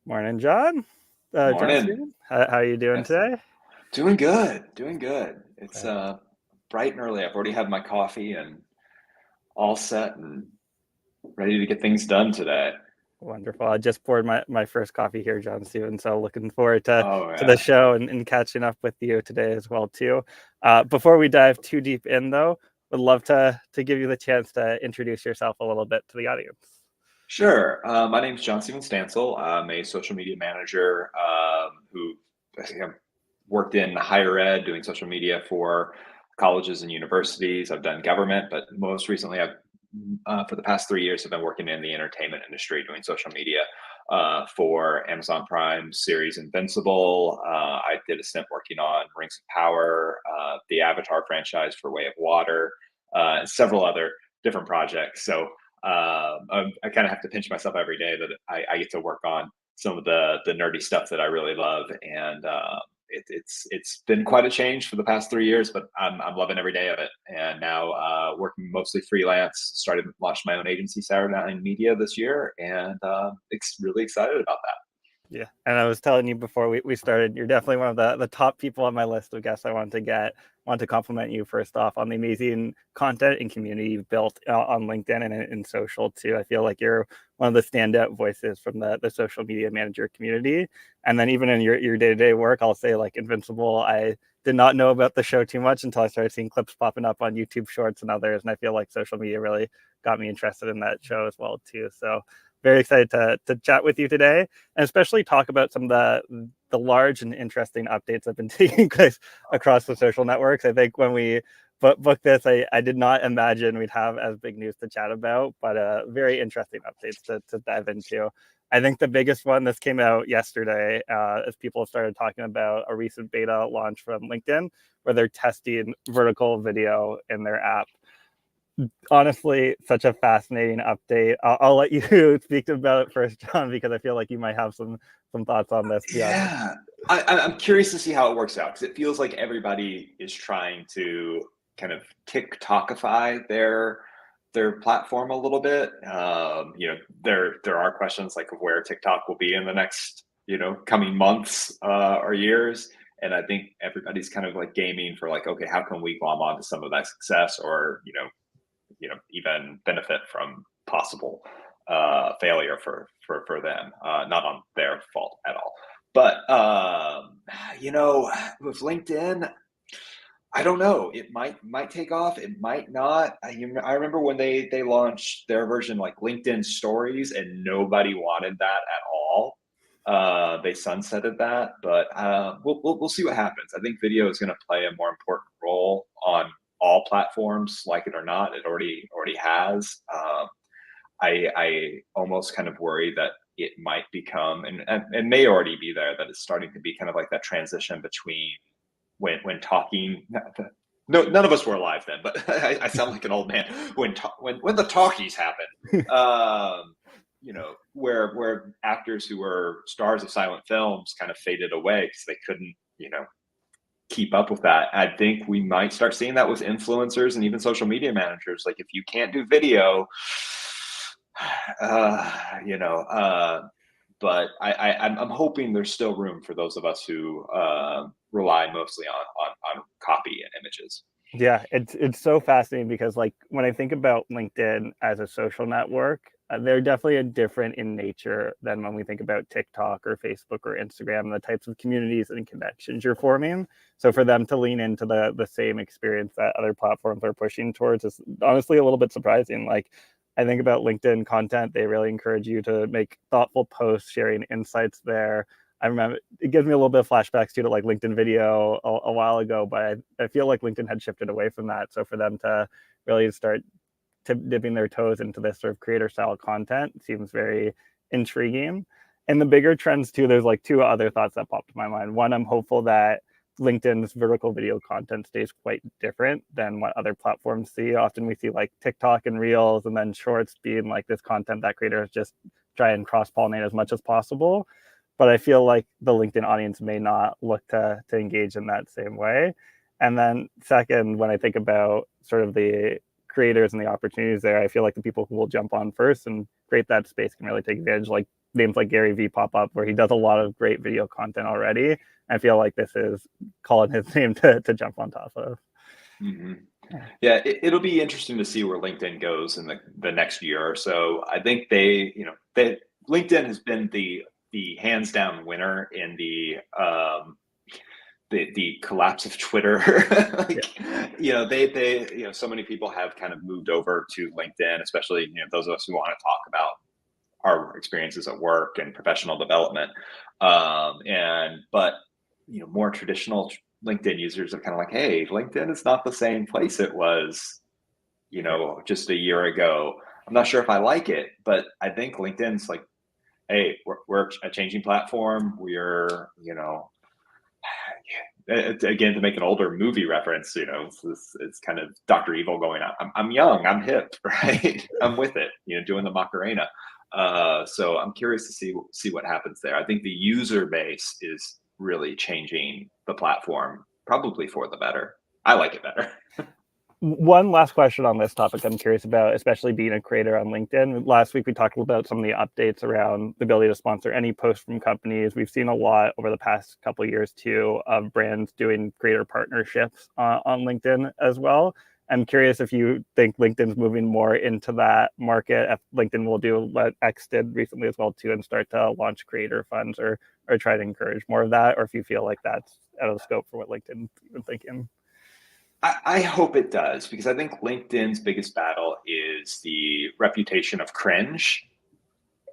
Morning, John. Morning. Jon-Stephen. How are you doing Yes. today? Doing good. Doing good. It's Right. bright and early. I've already had my coffee and all set and ready to get things done today. Wonderful. I just poured my first coffee here, Jon-Stephen. So looking forward Oh to the yeah. show and catching up with you today as well too. Before we dive too deep in though, would love to give you the chance to introduce yourself a little bit to the audience. Sure. My name's Jon-Stephen Stansel. I'm a social media manager who I think I've worked in higher ed doing social media for colleges and universities. I've done government, but most recently, for the past 3 years, I've been working in the entertainment industry doing social media for Amazon Prime series Invincible. I did a stint working on Rings of Power, the Avatar franchise for Way of Water, and several other different projects. So I kind of have to pinch myself every day that I get to work on some of the nerdy stuff that I really love, and it's been quite a change for the past 3 years, but I'm loving every day of it. And now working mostly freelance, started launched my own agency, Saturday Night Media, this year, and really excited about that. Yeah. And I was telling you before we started, you're definitely one of the top people on my list of guests I want to get. Want to compliment you first off on the amazing content and community you've built on LinkedIn and in social too. I feel like you're one of the standout voices from the social media manager community. And then even in your day-to-day work, I'll say like Invincible, I did not know about the show too much until I started seeing clips popping up on YouTube Shorts and others. And I feel like social media really got me interested in that show as well too. So very excited to chat with you today and especially talk about some of the large and interesting updates that have been taking place across the social networks. I think when we booked this, I did not imagine we'd have as big news to chat about, but very interesting updates to dive into. I think the biggest one, this came out yesterday, as people started talking about a recent beta launch from LinkedIn, where they're testing vertical video in their app. Honestly, such a fascinating update. I'll let you speak about it first, John, because I feel like you might have some thoughts on this beyond me. Yeah, I'm curious to see how it works out because it feels like everybody is trying to kind of TikTokify their platform a little bit. There are questions like of where TikTok will be in the next coming months or years, and I think everybody's kind of like gaming for like, okay, how can we glom onto some of that success, or even benefit from possible failure for them, not on their fault at all. But with LinkedIn, I don't know. It might take off. It might not. I remember when they launched their version like LinkedIn Stories, and nobody wanted that at all. They sunsetted that, but we'll see what happens. I think video is going to play a more important role on all platforms, like it or not. It already has. I almost kind of worry that it might become, and may already be there, that it's starting to be kind of like that transition between when talking. No, none of us were alive then, but I sound like an old man when the talkies happen. Where actors who were stars of silent films kind of faded away because they couldn't, keep up with that. I think we might start seeing that with influencers and even social media managers. Like if you can't do video, uh, you know, uh, but I'm hoping there's still room for those of us who rely mostly on copy and images. Yeah, it's so fascinating because like when I think about LinkedIn as a social network, they're definitely different in nature than when we think about TikTok or Facebook or Instagram and the types of communities and connections you're forming. So for them to lean into the same experience that other platforms are pushing towards is honestly a little bit surprising. Like I think about LinkedIn content, they really encourage you to make thoughtful posts, sharing insights there. I remember it gives me a little bit of flashbacks to like LinkedIn video a while ago, but I feel like LinkedIn had shifted away from that. So for them to really start dipping their toes into this sort of creator style content seems very intriguing. And the bigger trends too, there's like two other thoughts that popped to my mind. One, I'm hopeful that LinkedIn's vertical video content stays quite different than what other platforms see. Often we see like TikTok and Reels and then Shorts being like this content that creators just try and cross pollinate as much as possible. But I feel like the LinkedIn audience may not look to engage in that same way. And then second, when I think about sort of the creators and the opportunities there, I feel like the people who will jump on first and create that space can really take advantage. Like names like Gary Vee pop up, where he does a lot of great video content already. I feel like this is calling his name to jump on top of. Hmm. Yeah, it'll be interesting to see where LinkedIn goes in the next year or so. I think LinkedIn has been the hands down winner in the collapse of Twitter. Yeah. Like, they so many people have kind of moved over to LinkedIn, especially those of us who want to talk about our experiences at work and professional development. And but more traditional LinkedIn users are kind of like, hey, LinkedIn is not the same place it was, just a year ago. I'm not sure if I like it, but I think LinkedIn's like, hey, we're a changing platform. We're, again, to make an older movie reference, it's kind of Dr. Evil going on. I'm young, I'm hip, right? I'm with it, doing the Macarena. So I'm curious to see what happens there. I think the user base is really changing the platform, probably for the better. I like it better. One last question on this topic I'm curious about, especially being a creator on LinkedIn. Last week, we talked about some of the updates around the ability to sponsor any post from companies. We've seen a lot over the past couple of years, too, of brands doing creator partnerships on LinkedIn as well. I'm curious if you think LinkedIn's moving more into that market. If LinkedIn will do what X did recently as well, too, and start to launch creator funds or try to encourage more of that, or if you feel like that's out of the scope for what LinkedIn's been thinking. I hope it does, because I think LinkedIn's biggest battle is the reputation of cringe,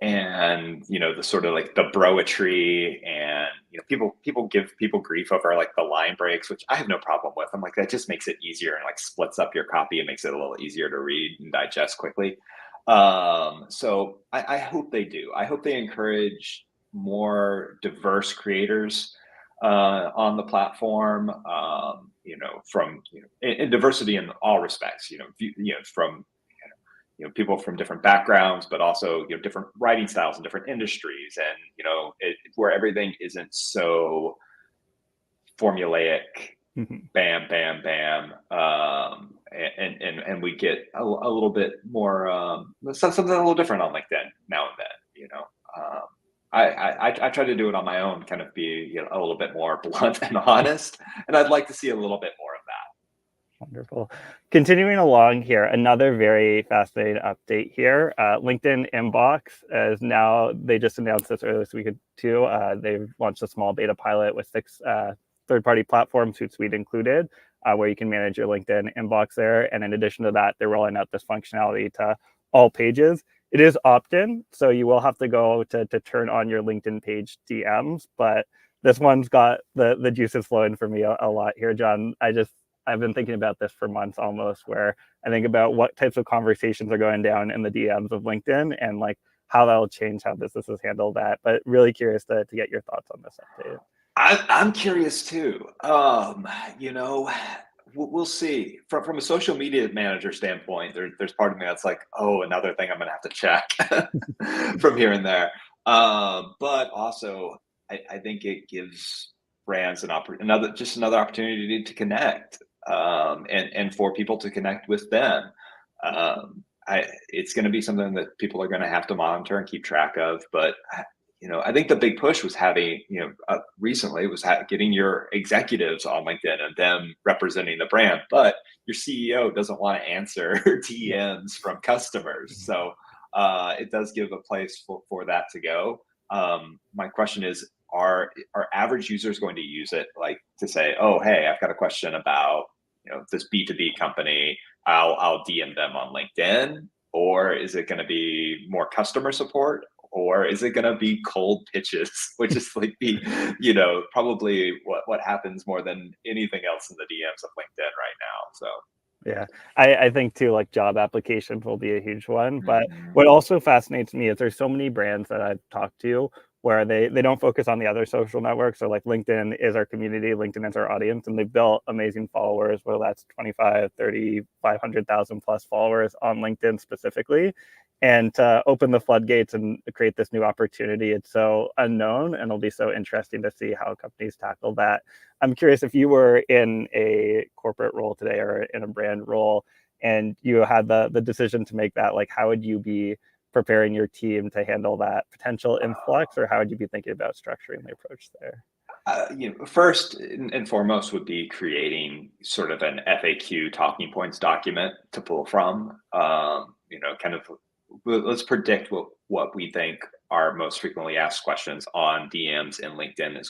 and the sort of like the broetry, and people give people grief over like the line breaks, which I have no problem with. I'm like, that just makes it easier and like splits up your copy and makes it a little easier to read and digest quickly. So I hope they do. I hope they encourage more diverse creators on the platform. From in diversity in all respects. From people from different backgrounds, but also different writing styles and different industries, and where everything isn't so formulaic. Mhm. Bam, bam, bam, and we get a little bit more something a little different on LinkedIn now and then. I try to do it on my own, kind of be a little bit more blunt and honest, and I'd like to see a little bit more of that. Wonderful. Continuing along here, another very fascinating update here. LinkedIn Inbox is now, they just announced this earlier this week too. They've launched a small beta pilot with 6 third-party platforms, Hootsuite included, where you can manage your LinkedIn inbox there. And in addition to that, they're rolling out this functionality to all pages. It is opt-in, so you will have to go to turn on your LinkedIn page DMs, but this one's got the juices flowing for me a lot here, John. I've been thinking about this for months almost, where I think about what types of conversations are going down in the DMs of LinkedIn and like how that'll change how businesses handle that. But really curious to get your thoughts on this update. I'm curious too. We'll see. From a social media manager standpoint, there's part of me that's like, oh, another thing I'm gonna have to check from here and there. But also, I think it gives brands another opportunity to connect, and for people to connect with them. It's going to be something that people are going to have to monitor and keep track of. But I think the big push was having, recently was getting your executives on LinkedIn and them representing the brand. But your CEO doesn't want to answer DMs from customers, so it does give a place for that to go. My question is, are average users going to use it, like to say, oh, hey, I've got a question about this B2B company, I'll DM them on LinkedIn? Or is it going to be more customer support? Or is it going to be cold pitches, which is like probably what happens more than anything else in the DMs of LinkedIn right now. So Yeah, I think too, like job applications will be a huge one. But Mhm. what also fascinates me is there's so many brands that I've talked to where they don't focus on the other social networks. So like LinkedIn is our community, LinkedIn is our audience, and they've built amazing followers, whether that's 25, 30, 500,000 plus followers on LinkedIn specifically. And to open the floodgates and create this new opportunity, it's so unknown, and it'll be so interesting to see how companies tackle that. I'm curious, if you were in a corporate role today or in a brand role and you had the decision to make that, like how would you be preparing your team to handle that potential influx, or how would you be thinking about structuring the approach there? First and foremost would be creating sort of an FAQ talking points document to pull from. Kind of let's predict what we think our most frequently asked questions on DMs in LinkedIn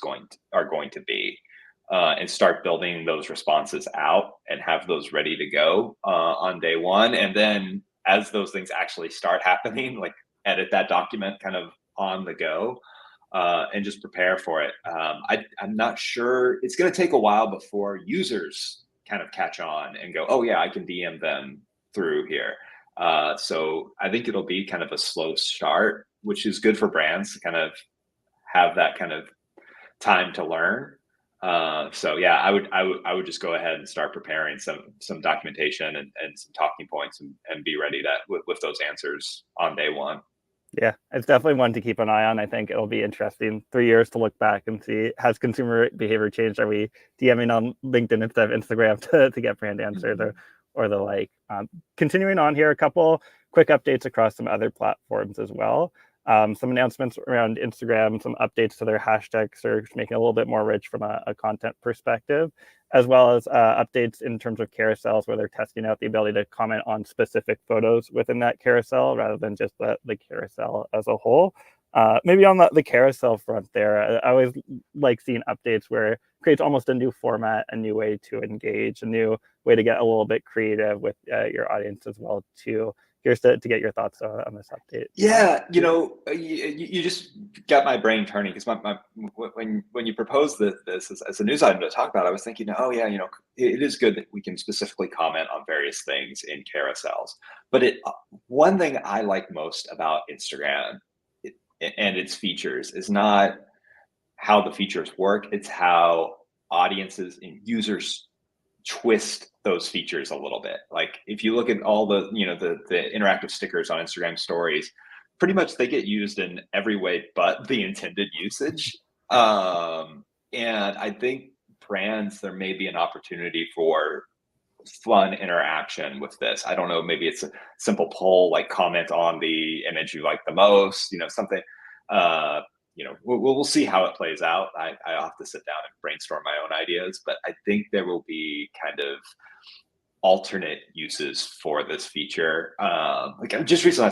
are going to be, and start building those responses out and have those ready to go on day one. And then as those things actually start happening, like edit that document kind of on the go, and just prepare for it. I'm not sure. It's going to take a while before users kind of catch on and go, oh, yeah, I can DM them through here. So I think it'll be kind of a slow start, which is good for brands to kind of have that kind of time to learn. So yeah, I would just go ahead and start preparing some documentation and some talking points, and be ready with those answers on day one. Yeah, it's definitely one to keep an eye on. I think it'll be interesting 3 years to look back and see, has consumer behavior changed? Are we DMing on LinkedIn instead of Instagram to get brand answers, or the like? Continuing on here, a couple quick updates across some other platforms as well. Some announcements around Instagram, some updates to their hashtag search, making it a little bit more rich from a content perspective, as well as updates in terms of carousels, where they're testing out the ability to comment on specific photos within that carousel rather than just the carousel as a whole. Maybe on the carousel front there, I always like seeing updates where it creates almost a new format, a new way to engage, a new way to get a little bit creative with your audience as well too. Curious to get your thoughts on this update. Yeah, you just got my brain turning, because when you proposed this as a news item to talk about, I was thinking, oh yeah, it is good that we can specifically comment on various things in carousels. But one thing I like most about Instagram and its features is not how the features work; it's how audiences and users twist those features a little bit. Like if you look at all the the interactive stickers on Instagram stories, pretty much they get used in every way but the intended usage. And I think brands, there may be an opportunity for fun interaction with this. I don't know, maybe it's a simple poll, like comment on the image you like the most, something. We'll see how it plays out. I have to sit down and brainstorm my own ideas, but I think there will be kind of alternate uses for this feature. Like just recently,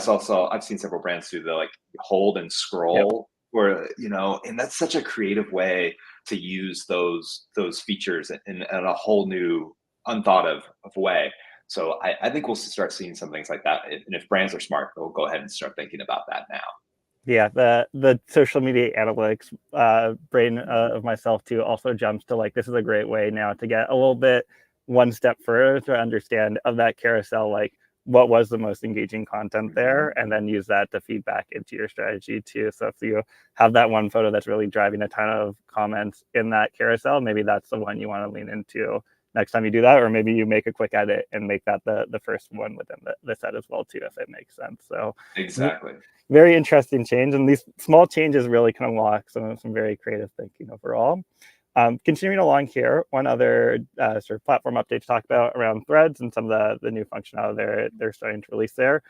I've seen several brands do the like hold and scroll, where and that's such a creative way to use those features in a whole new, unthought of way. So I think we'll start seeing some things like that, and if brands are smart, they'll go ahead and start thinking about that now. Yeah, the social media analytics brain of myself too also jumps to like, this is a great way now to get a little bit one step further to understand of that carousel, like what was the most engaging content there, and then use that to feed back into your strategy too. So if you have that one photo that's really driving a ton of comments in that carousel, maybe that's the one you want to lean into next time you do that, or maybe you make a quick edit and make that the first one within the set as well too, if it makes sense. So exactly. Very interesting change, and these small changes really can unlock some very creative thinking overall. Continuing along here, one other sort of platform update to talk about around Threads and some of the new functionality they're starting to release there.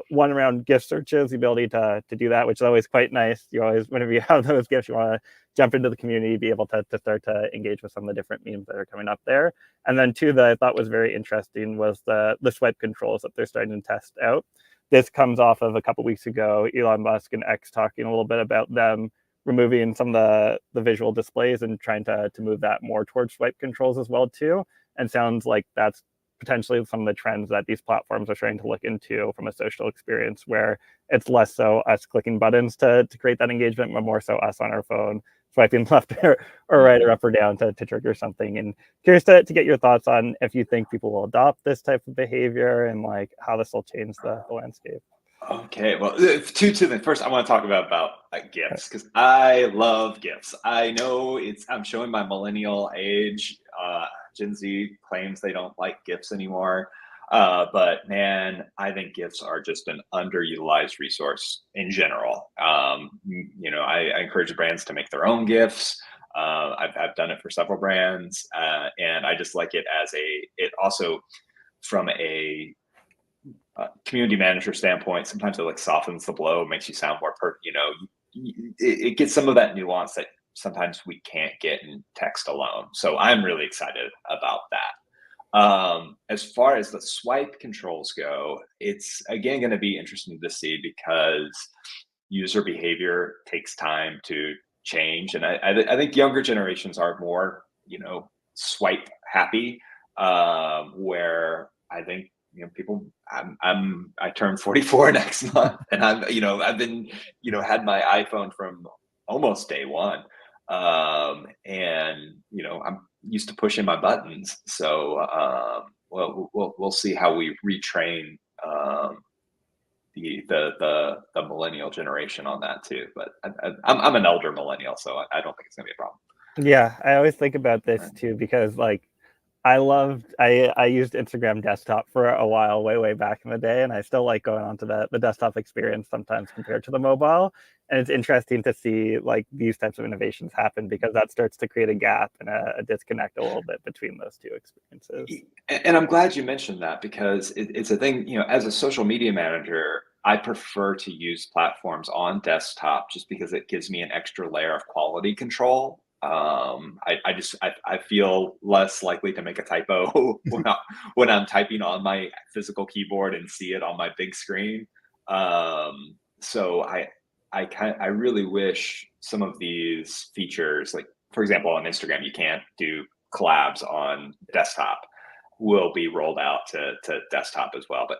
One around gift searches, the ability to do that, which is always quite nice. You always, whenever you have those gifts, you want to jump into the community, be able to start to engage with some of the different memes that are coming up there. And then two that I thought was very interesting was the swipe controls that they're starting to test out. This comes off of a couple weeks ago, Elon Musk and X talking a little bit about them removing some of the visual displays and trying to move that more towards swipe controls as well too. And sounds like that's potentially some of the trends that these platforms are starting to look into from a social experience, where it's less so us clicking buttons to create that engagement, but more so us on our phone swiping left or right or up or down to trigger something. And curious to get your thoughts on if you think people will adopt this type of behavior and like how this will change the landscape. Okay, well, two things. First, I want to talk about gifts, because I love gifts. I know I'm showing my millennial age. Gen Z claims they don't like gifts anymore, but man, I think gifts are just an underutilized resource in general. I encourage brands to make their own gifts. I've done it for several brands, and I just like it it also from a community manager standpoint, sometimes it like softens the blow, makes you sound more it gets some of that nuance that sometimes we can't get in text alone. So I'm really excited about that. As far as the swipe controls go, it's again going to be interesting to see because user behavior takes time to change, and I think younger generations are more swipe happy, where I think people. I turn 44 next month, and I've been had my iPhone from almost day one, and I'm used to pushing my buttons. So well, we'll see how we retrain the millennial generation on that too. But I'm an elder millennial, so I don't think it's gonna be a problem. Yeah, I always think about this too because like I used Instagram desktop for a while, way back in the day, and I still like going onto the desktop experience sometimes compared to the mobile. And it's interesting to see like these types of innovations happen because that starts to create a gap and a disconnect a little bit between those two experiences. And I'm glad you mentioned that because it's a thing, as a social media manager, I prefer to use platforms on desktop just because it gives me an extra layer of quality control. I feel less likely to make a typo when I'm typing on my physical keyboard and see it on my big screen. So I really wish some of these features, like for example on Instagram, you can't do collabs on desktop, will be rolled out to desktop as well. But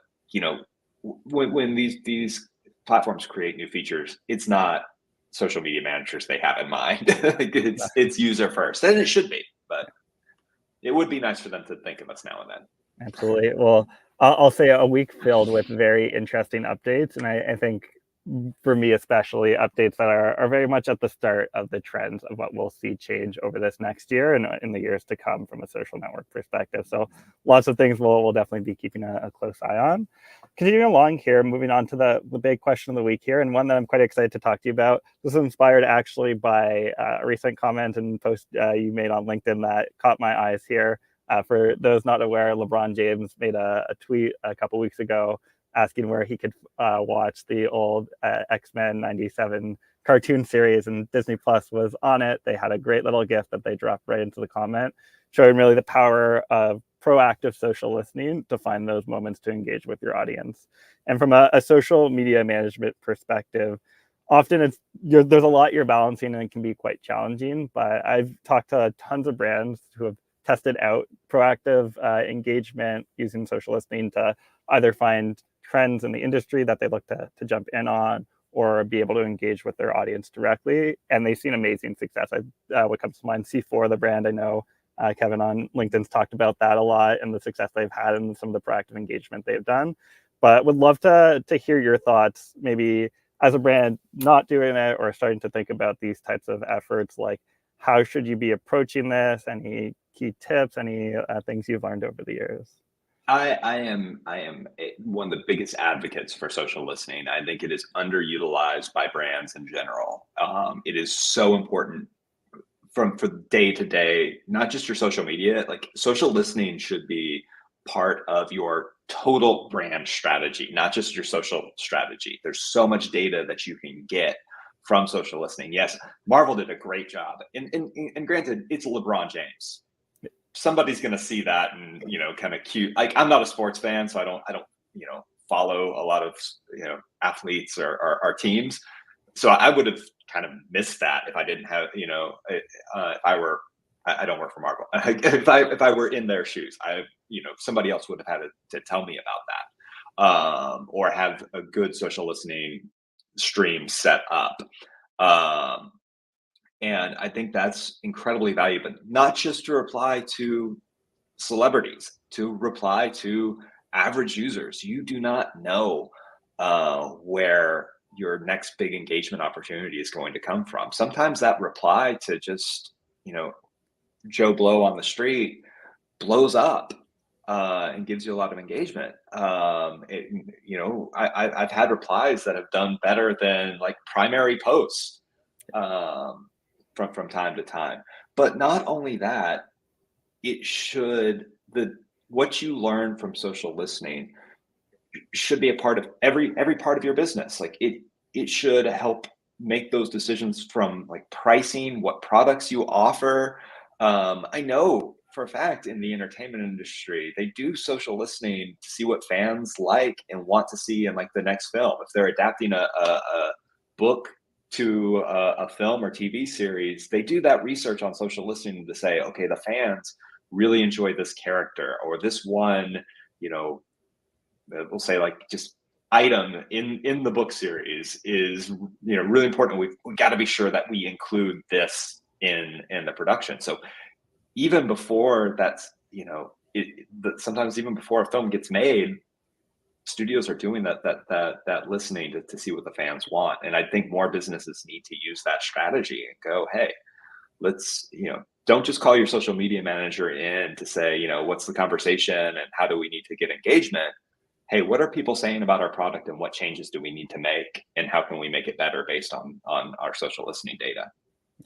when these platforms create new features, it's not social media managers they have in mind. Like it's user first, and it should be. But it would be nice for them to think of us now and then. Absolutely. Well, I'll say a week filled with very interesting updates, and I think for me especially updates that are very much at the start of the trends of what we'll see change over this next year and in the years to come from a social network perspective. So lots of things we'll definitely be keeping a close eye on. Continuing along here, moving on to the big question of the week here, and one that I'm quite excited to talk to you about. This is inspired actually by a recent comment and post you made on LinkedIn that caught my eyes here. For those not aware, LeBron James made a tweet a couple weeks ago asking where he could watch the old X-Men 97 cartoon series, and Disney Plus was on it. They had a great little gift that they dropped right into the comment, showing really the power of proactive social listening to find those moments to engage with your audience. And from a social media management perspective, often there's a lot you're balancing and it can be quite challenging, but I've talked to tons of brands who have tested out proactive engagement using social listening to either find trends in the industry that they look to jump in on or be able to engage with their audience directly. And they've seen amazing success. What comes to mind, C4, the brand, I know Kevin on LinkedIn's talked about that a lot and the success they've had and some of the proactive engagement they've done. But would love to hear your thoughts, maybe as a brand not doing it or starting to think about these types of efforts, like how should you be approaching this? Any key tips, any things you've learned over the years? I am one of the biggest advocates for social listening. I think it is underutilized by brands in general. It is so important for day to day, not just your social media. Like social listening should be part of your total brand strategy, not just your social strategy. There's so much data that you can get from social listening. Yes, Marvel did a great job, and granted, it's LeBron James. Somebody's going to see that and kind of cute. Like I'm not a sports fan, so I don't follow a lot of athletes or teams. So I would have kind of missed that if I didn't have if I were. I don't work for Marvel. If I were in their shoes, somebody else would have had to tell me about that, or have a good social listening stream set up. And I think that's incredibly valuable, not just to reply to celebrities, to reply to average users. You do not know where your next big engagement opportunity is going to come from. Sometimes that reply to just, Joe Blow on the street blows up and gives you a lot of engagement. I've had replies that have done better than like primary posts. From time to time. But not only that, it should what you learn from social listening should be a part of every part of your business. Like it should help make those decisions from like pricing, what products you offer. I know for a fact in the entertainment industry, they do social listening to see what fans like and want to see in like the next film. If they're adapting a book to a film or TV series, they do that research on social listening to say, okay, the fans really enjoy this character, or this one, you know, we'll say like just item in the book series is, you know, really important. We've got to be sure that we include this in the production. So even before that's, you know, sometimes even before a film gets made, studios are doing that listening to see what the fans want. And I think more businesses need to use that strategy and go, hey, let's, you know, don't just call your social media manager in to say, you know, what's the conversation and how do we need to get engagement. Hey, what are people saying about our product and what changes do we need to make and how can we make it better based on our social listening data?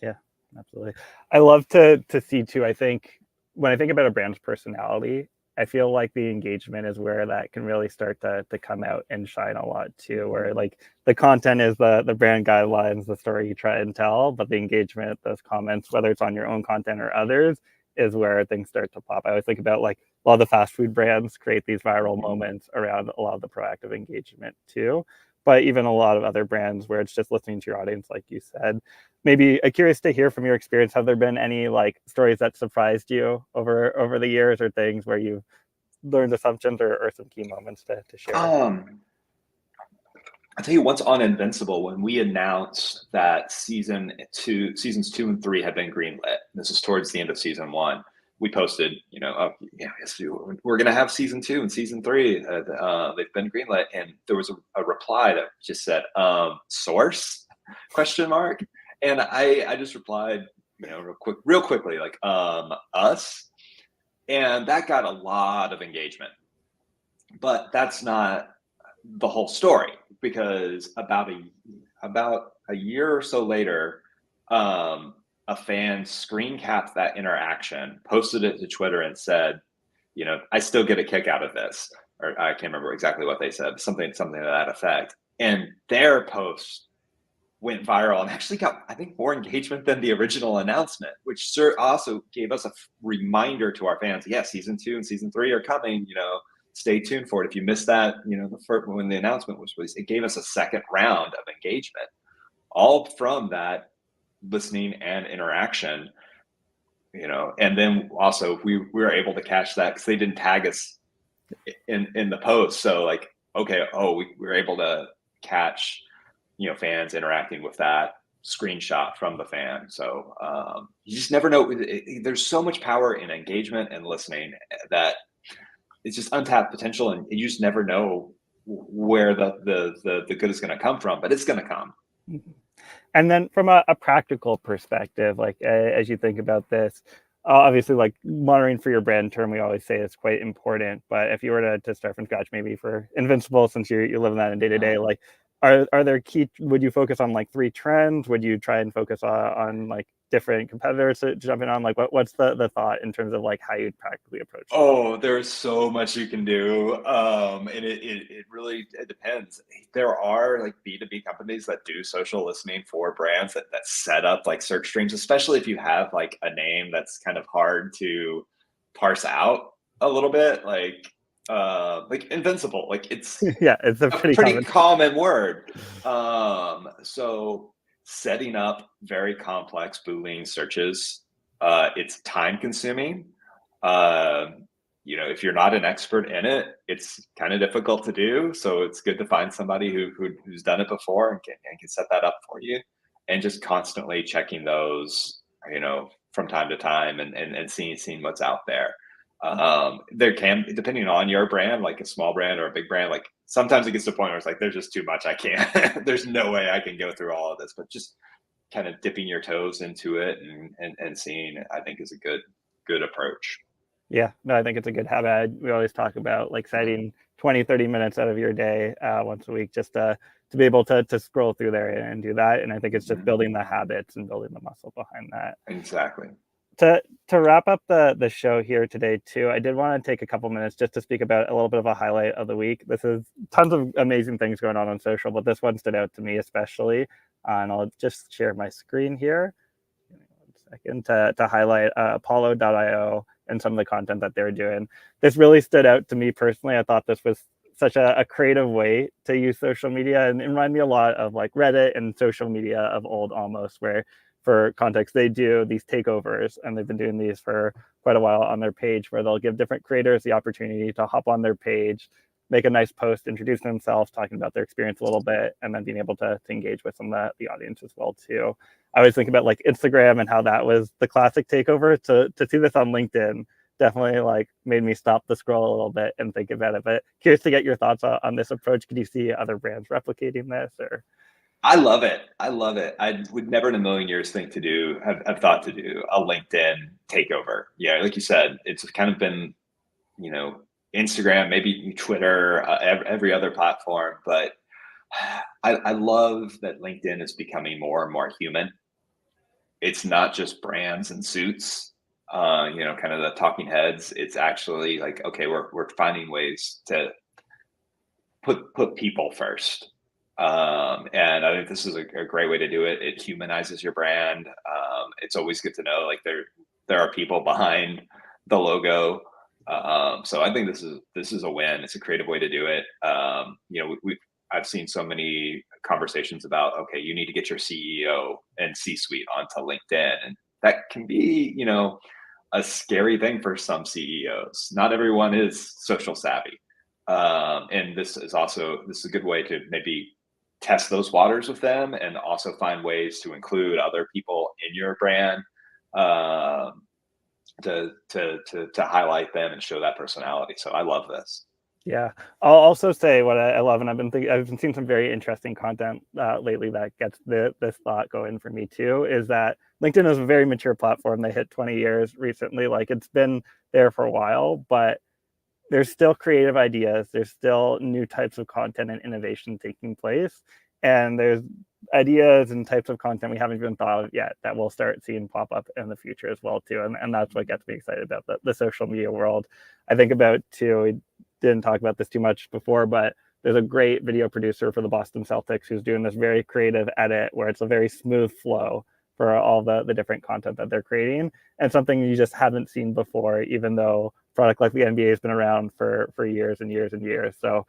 Yeah, absolutely. I love to see too. I think when I think about a brand's personality, I feel like the engagement is where that can really start to come out and shine a lot too. Where like the content is the brand guidelines, the story you try and tell, but the engagement, those comments, whether it's on your own content or others, is where things start to pop. I always think about like a lot of the fast food brands create these viral moments around a lot of the proactive engagement too. But even a lot of other brands where it's just listening to your audience, like you said. Maybe curious to hear from your experience. Have there been any like stories that surprised you over the years, or things where you've learned assumptions or some key moments to share? I'll tell you what's on Invincible. When we announced that seasons 2 and 3 had been greenlit, this is towards the end of season 1. We posted, you know, yeah, we're going to have season 2 and season 3. They've been greenlit, and there was a reply that just said source question mark, and I just replied, you know, real quickly, like us, and that got a lot of engagement. But that's not the whole story, because about a year or so later, a fan screen capped that interaction, posted it to Twitter, and said, you know, I still get a kick out of this, or I can't remember exactly what they said, something to that effect. And their post went viral and actually got, I think, more engagement than the original announcement, which also gave us a reminder to our fans. Yeah, season 2 and season 3 are coming. You know, stay tuned for it. If you missed that, you know, the first, when the announcement was released, it gave us a second round of engagement, all from that listening and interaction. You know, and then also we were able to catch that because they didn't tag us in the post. So like, okay, we were able to catch, you know, fans interacting with that screenshot from the fan. So you just never know. There's so much power in engagement and listening that it's just untapped potential, and you just never know where the good is going to come from, but it's going to come. And then from a practical perspective, like as you think about this, obviously like monitoring for your brand term, we always say is quite important. But if you were to start from scratch, maybe for Invincible, since you're living that in day to day, like are there key, would you focus on like 3 trends? Would you try and focus on like different competitors to jump in on? Like what's the thought in terms of like how you'd practically approach it? Oh, there's so much you can do. And it really depends. There are like B2B companies that do social listening for brands that set up like search streams, especially if you have like a name that's kind of hard to parse out a little bit, like Invincible. Like it's Yeah, it's a a pretty pretty common. common word. So setting up very complex Boolean searches, it's time consuming. You know, if you're not an expert in it, it's kind of difficult to do. So it's good to find somebody who's done it before and can set that up for you, and just constantly checking those, you know, from time to time, and seeing what's out there. There can, depending on your brand, like a small brand or a big brand, like sometimes it gets to a point where it's like, there's just too much. I can't, there's no way I can go through all of this, but just kind of dipping your toes into it and seeing, I think, is a good approach. Yeah, no, I think it's a good habit. We always talk about like setting 20, 30 minutes out of your day once a week just to be able to scroll through there and do that. And I think it's just building the habits and building the muscle behind that. Exactly. to wrap up the show here today too, I did want to take a couple minutes just to speak about a little bit of a highlight of the week. This is tons of amazing things going on social, but this one stood out to me especially. And I'll just share my screen here. Give me 1 second to highlight Apollo.io and some of the content that they're doing. This really stood out to me personally. I thought this was such a creative way to use social media, and it reminded me a lot of like Reddit and social media of old almost, where for context, they do these takeovers, and they've been doing these for quite a while on their page, where they'll give different creators the opportunity to hop on their page, make a nice post, introduce themselves, talking about their experience a little bit, and then being able to engage with some of the audience as well too. I always think about like Instagram and how that was the classic takeover. To see this on LinkedIn definitely like made me stop the scroll a little bit and think about it. But curious to get your thoughts on this approach. Could you see other brands replicating this, or? I love it. I love it. I would never in a million years have thought to do a LinkedIn takeover. Yeah, like you said, it's kind of been, you know, Instagram, maybe Twitter, every other platform. But I love that LinkedIn is becoming more and more human. It's not just brands and suits, kind of the talking heads. It's actually like, okay, we're finding ways to put people first. And I think this is a great way to do it. It humanizes your brand. It's always good to know like there are people behind the logo. So I think this is a win. It's a creative way to do it. I've seen so many conversations about, okay, you need to get your CEO and C-suite onto LinkedIn, and that can be, a scary thing for some CEOs. Not everyone is social savvy. And this is a good way to maybe test those waters with them, and also find ways to include other people in your brand, to highlight them and show that personality. So I love this. Yeah, I'll also say what I love, and I've been seeing some very interesting content lately that gets this thought going for me too. Is that LinkedIn is a very mature platform. They hit 20 years recently. Like it's been there for a while, but there's still creative ideas. There's still new types of content and innovation taking place, and there's ideas and types of content we haven't even thought of yet that we'll start seeing pop up in the future as well too. And that's what gets me excited about the social media world. I think about too. We didn't talk about this too much before, but there's a great video producer for the Boston Celtics who's doing this very creative edit where it's a very smooth flow for all the different content that they're creating, and something you just haven't seen before, even though product like the NBA has been around for years and years and years. So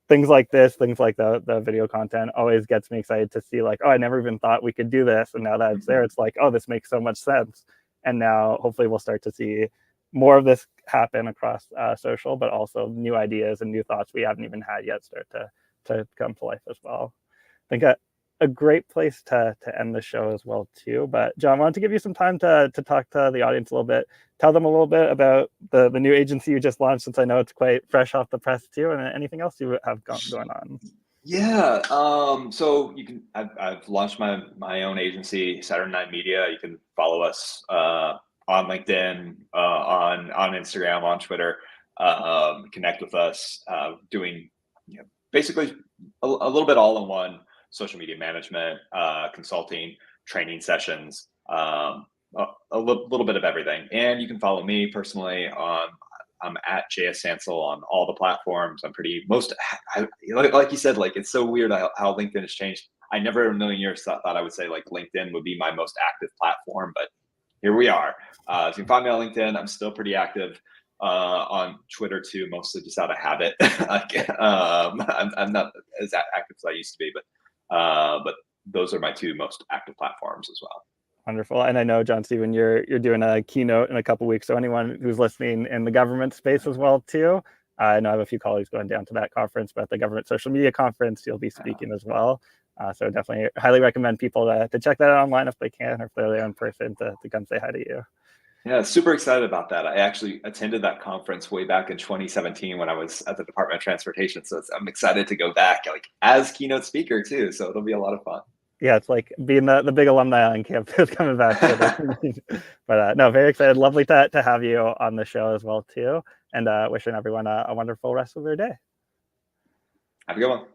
things like this, things like the video content always gets me excited to see like, oh, I never even thought we could do this. And now that it's there, it's like, oh, this makes so much sense. And now hopefully we'll start to see more of this happen across social, but also new ideas and new thoughts we haven't even had yet start to come to life as well. I think a great place to end the show as well too. But John, I wanted to give you some time to talk to the audience a little bit. Tell them a little bit about the new agency you just launched, since I know it's quite fresh off the press too, and anything else you have going on. Yeah. So I've launched my own agency, Saturday Night Media. You can follow us on LinkedIn, on Instagram, on Twitter. Connect with us. Doing basically a little bit all in one: social media management, consulting, training sessions, a little bit of everything. And you can follow me personally I'm at JS Stansel on all the platforms. Like you said, like it's so weird how LinkedIn has changed. I never in a million years thought I would say like LinkedIn would be my most active platform, but here we are. So you can find me on LinkedIn. I'm still pretty active on Twitter too, mostly just out of habit. I'm not as active as I used to be, but those are my two most active platforms as well. Wonderful. And I know, Jon-Stephen, you're doing a keynote in a couple of weeks. So anyone who's listening in the government space as well too, I know I have a few colleagues going down to that conference, but at the government social media conference, you'll be speaking as well. So definitely highly recommend people to check that out online if they can, or if they're there in person to come say hi to you. Yeah, super excited about that. I actually attended that conference way back in 2017 when I was at the Department of Transportation. So I'm excited to go back like as keynote speaker too. So it'll be a lot of fun. Yeah, it's like being the big alumni on campus coming back. But no, very excited. Lovely to have you on the show as well too. And wishing everyone a wonderful rest of their day. Have a good one.